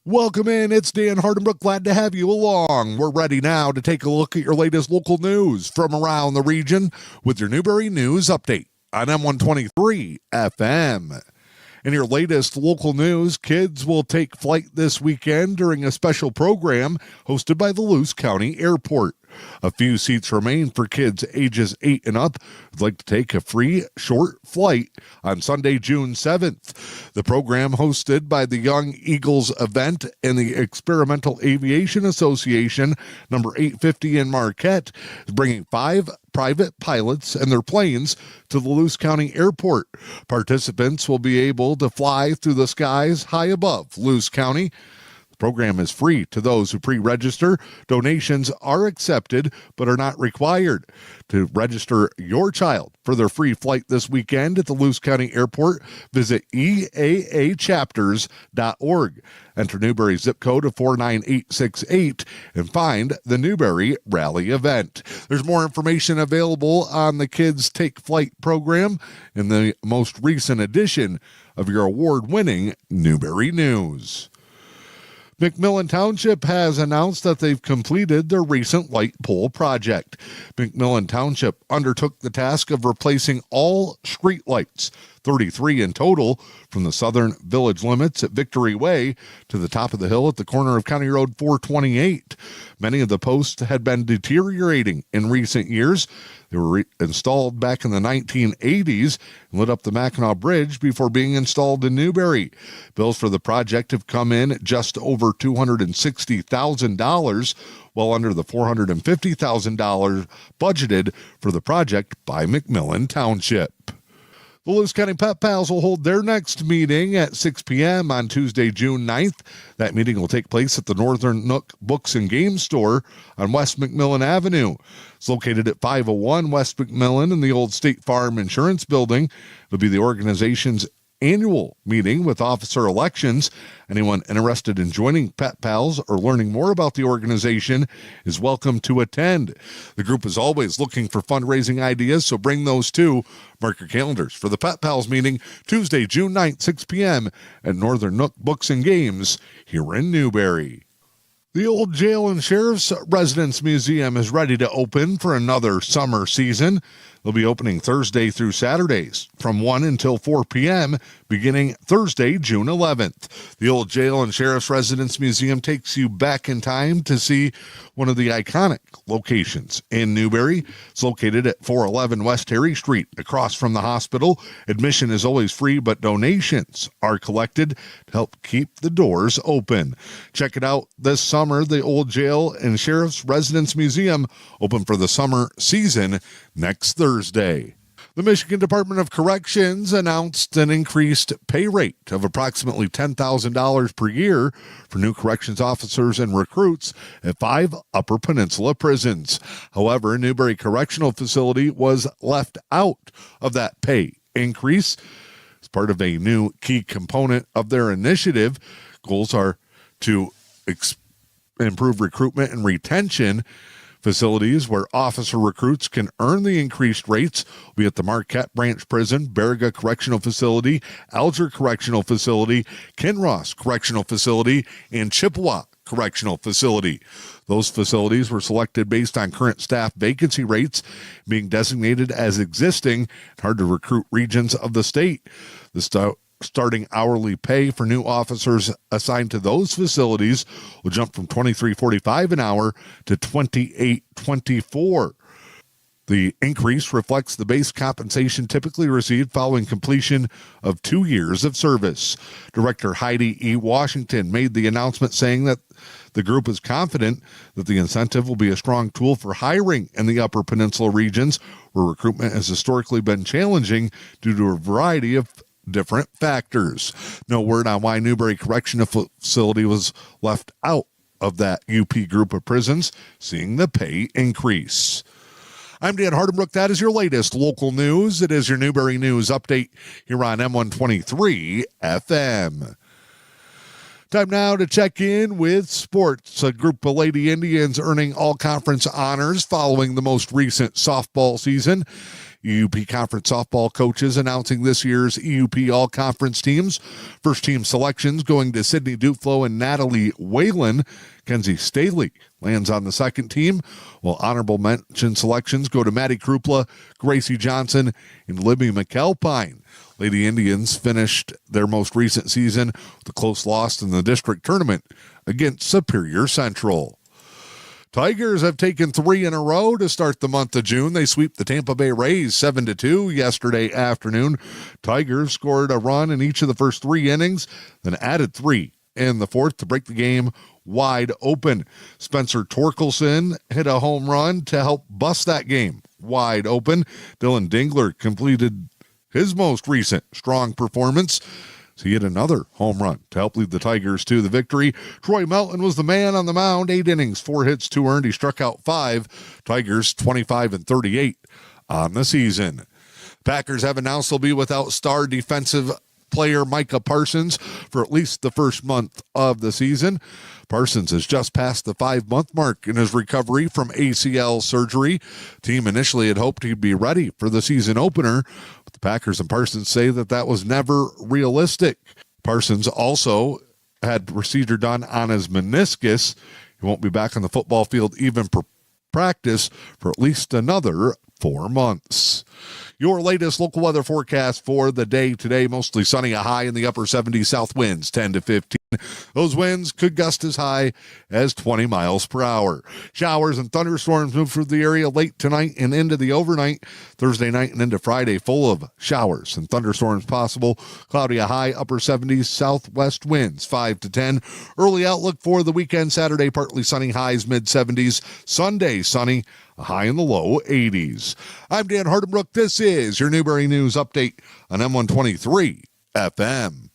Welcome in. It's Dan Hardenbrook. Glad to have you along. We're ready now to take a look at your latest local news from around the region with your Newberry News Update on M123 FM. In your latest local news, kids will take flight this weekend during a special program hosted by the Luce County Airport. A few seats remain for kids ages 8 and up who'd like to take a free short flight on Sunday, June 7th. The program, hosted by the Young Eagles event and the Experimental Aviation Association, number 850 in Marquette, is bringing 5 private pilots and their planes to the Luce County Airport. Participants will be able to fly through the skies high above Luce County. The program is free to those who pre-register. Donations are accepted but are not required. To register your child for their free flight this weekend at the Luce County Airport, visit eaachapters.org. Enter Newberry zip code of 49868 and find the Newberry Rally event. There's more information available on the Kids Take Flight program in the most recent edition of your award-winning Newberry News. McMillan Township has announced that they've completed their recent light pole project. McMillan Township undertook the task of replacing all street lights, 33 in total, from the southern village limits at Victory Way to the top of the hill at the corner of County Road 428. Many of the posts had been deteriorating in recent years. They were installed back in the 1980s and lit up the Mackinac Bridge before being installed in Newberry. Bills for the project have come in at just over $260,000, well under the $450,000 budgeted for the project by McMillan Township. The Luce County Pet Pals will hold their next meeting at 6 p.m. on Tuesday, June 9th. That meeting will take place at the Northern Nook Books and Games Store on West McMillan Avenue. It's located at 501 West McMillan in the old State Farm Insurance Building. It'll be the organization's annual meeting with officer elections. Anyone interested in joining Pet Pals or learning more about the organization is welcome to attend. The group is always looking for fundraising ideas, so bring those too. Mark your calendars for the Pet Pals meeting Tuesday, June 9th, 6 p.m. at Northern Nook Books and Games here in Newberry. The old jail and sheriff's residence museum is ready to open for another summer season. They'll be opening Thursday through Saturdays from 1 until 4 p.m. beginning Thursday, June 11th. The old jail and sheriff's residence museum takes you back in time to see one of the iconic locations in Newberry. It's located at 411 West Harry Street, across from the hospital. Admission is always free, but donations are collected to help keep the doors open. Check it out this summer. The old jail and sheriff's residence museum open for the summer season next Thursday. The Michigan Department of Corrections announced an increased pay rate of approximately $10,000 per year for new corrections officers and recruits at 5 Upper Peninsula prisons. However, Newberry Correctional Facility was left out of that pay increase. As part of a new key component of their initiative, goals are to improve recruitment and retention. Facilities where officer recruits can earn the increased rates will be at the Marquette Branch Prison, Baraga Correctional Facility, Alger Correctional Facility, Kinross Correctional Facility, and Chippewa Correctional Facility. Those facilities were selected based on current staff vacancy rates being designated as existing and hard to recruit regions of the state. The starting hourly pay for new officers assigned to those facilities will jump from $23.45 an hour to $28.24. The increase reflects the base compensation typically received following completion of 2 years of service. Director Heidi E. Washington made the announcement, saying that the group is confident that the incentive will be a strong tool for hiring in the Upper Peninsula regions, where recruitment has historically been challenging due to a variety of different factors. No word on why Newberry Correctional Facility was left out of that UP group of prisons, seeing the pay increase. I'm Dan Hardenbrook. That is your latest local news. It is your Newberry News Update here on M123 FM. Time now to check in with sports. A group of Lady Indians earning all-conference honors following the most recent softball season. EUP Conference softball coaches announcing this year's EUP all-conference teams. First team selections going to Sydney Duflo and Natalie Whalen. Kenzie Staley lands on the second team, while honorable mention selections go to Maddie Krupla, Gracie Johnson, and Libby McAlpine. Lady Indians finished their most recent season with a close loss in the district tournament against Superior Central. Tigers have taken 3 in a row to start the month of June. They sweep the Tampa Bay Rays 7-2 yesterday afternoon. Tigers scored a run in each of the first 3 innings, then added 3 in the fourth to break the game wide open. Spencer Torkelson hit a home run to help bust that game wide open. Dylan Dingler completed his most recent strong performance. So he hit another home run to help lead the Tigers to the victory. Troy Melton was the man on the mound. 8 innings, 4 hits, 2 earned. He struck out 5. Tigers 25-38 on the season. Packers have announced they'll be without star defensive player Micah Parsons for at least the first month of the season. Parsons has just passed the 5-month mark in his recovery from ACL surgery. Team initially had hoped he'd be ready for the season opener, but the Packers and Parsons say that was never realistic. Parsons also had procedure done on his meniscus. He won't be back on the football field even for practice for at least another 4 months. Your latest local weather forecast for the day today, mostly sunny, a high in the upper 70s, south winds 10 to 15. Those winds could gust as high as 20 miles per hour. Showers and thunderstorms move through the area late tonight and into the overnight. Thursday night and into Friday, full of showers and thunderstorms possible. Cloudy, a high, upper 70s, southwest winds 5 to 10. Early outlook for the weekend, Saturday, partly sunny, highs mid-70s. Sunday, sunny, a high in the low 80s. I'm Dan Hardenbrook. This is your Newberry News Update on M123 FM.